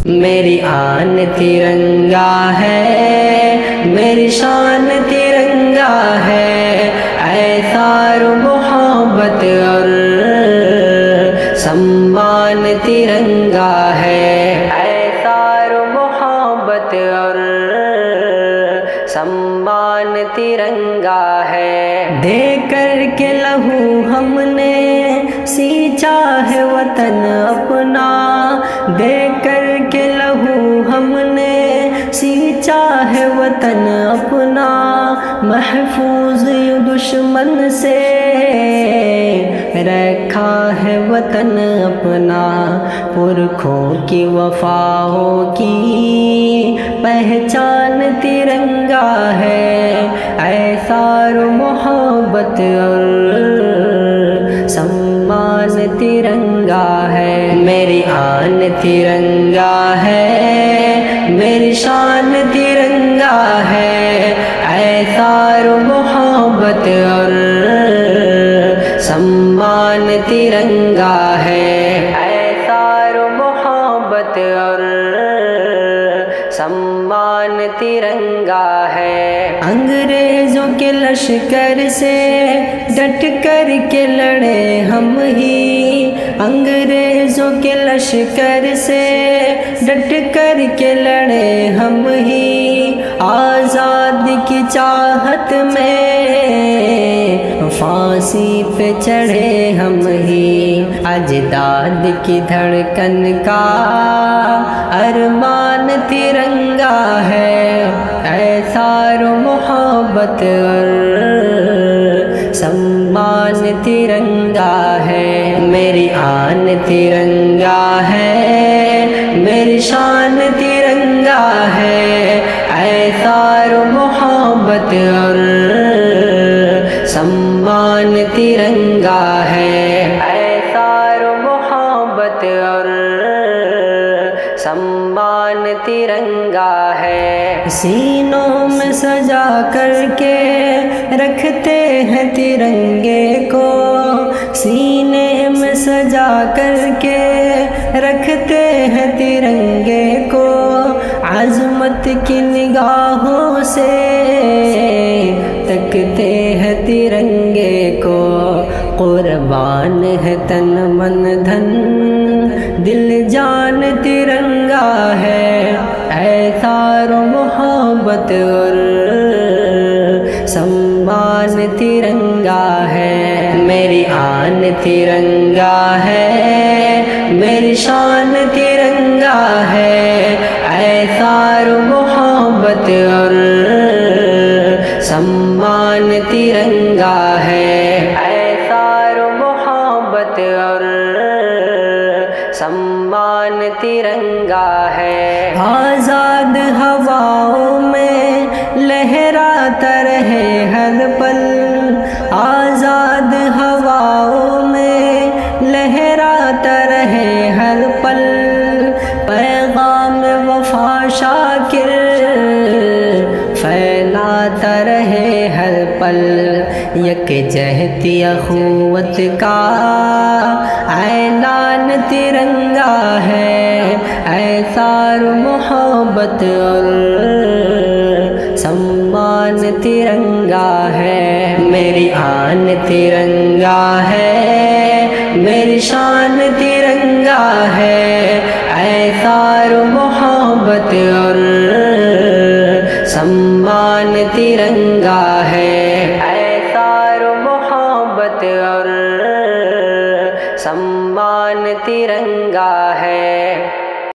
میری آن ترنگا ہے، میری شان ترنگا ہے، ایثار محبت اور سمان ترنگا ہے، ایثار محبت اور سمان ترنگا ہے۔ دے کر کے لہو ہم نے سینچا ہے وطن اپنا، دے کر کے لہو ہم نے سینچا ہے وطن اپنا، محفوظ دشمن سے رکھا ہے وطن اپنا، پرکھوں کی وفاؤں کی پہچان ترنگا ہے، ایثار محبت اور سمان ترنگا ہے۔ میری آن ترنگا ہے، میری شان ترنگا ہے، ایثار محبت اور سمان ترنگا ہے، ایثار محبت اور سمان ترنگا ہے۔ انگریزوں کے لشکر سے ڈٹ کر کے لڑے ہم ہی، انگریزوں کے لشکر سے ڈٹ کر کے لڑے ہم ہی، آزادی کی چاہت میں پھانسی پہ چڑھے ہم ہی، اجداد کی دھڑکن کا ارمان ترنگا ہے، ایثار محبت اور سمان ترنگا ہے۔ میری آن ترنگا ہے، میری شان ترنگا ہے، ایثار محبت اور سمان ترنگا ہے، ایثار محبت اور سمان ترنگا ہے۔ سینوں میں سجا کر کے رکھتے ہیں ترنگے کو، سینے میں سجا کر کے رکھتے ہیں ترنگے کو، عظمت کی نگاہوں سے تکتے ہیں ترنگے کو، قربان ہے تن من دھن دل جان ترنگا ہے، ایثار محبت اور سمان ترنگا ہے۔ میری آن ترنگا ہے، میری شان ترنگا ہے، ایثار محبت اور سمان ترنگا ہے، ایثار محبت اور سمان ترنگا ہے۔ آزاد ہواؤں میں لہراتا رہے ہر پل، آزاد ہواؤں میں لہراتا رہے ہر پل، پیغام وفا شاکر پھیلاتا رہے ہر پل، یکجہتی اخوت کا اعلان ترنگا ہے، ایثار محبت اور سمان ترنگا ہے۔ میری آن ترنگا ہے، میری شان ترنگا ہے، ایثار محبت اور سمان ترنگا ہے، ایثار محبت اور سمان ترنگا ہے۔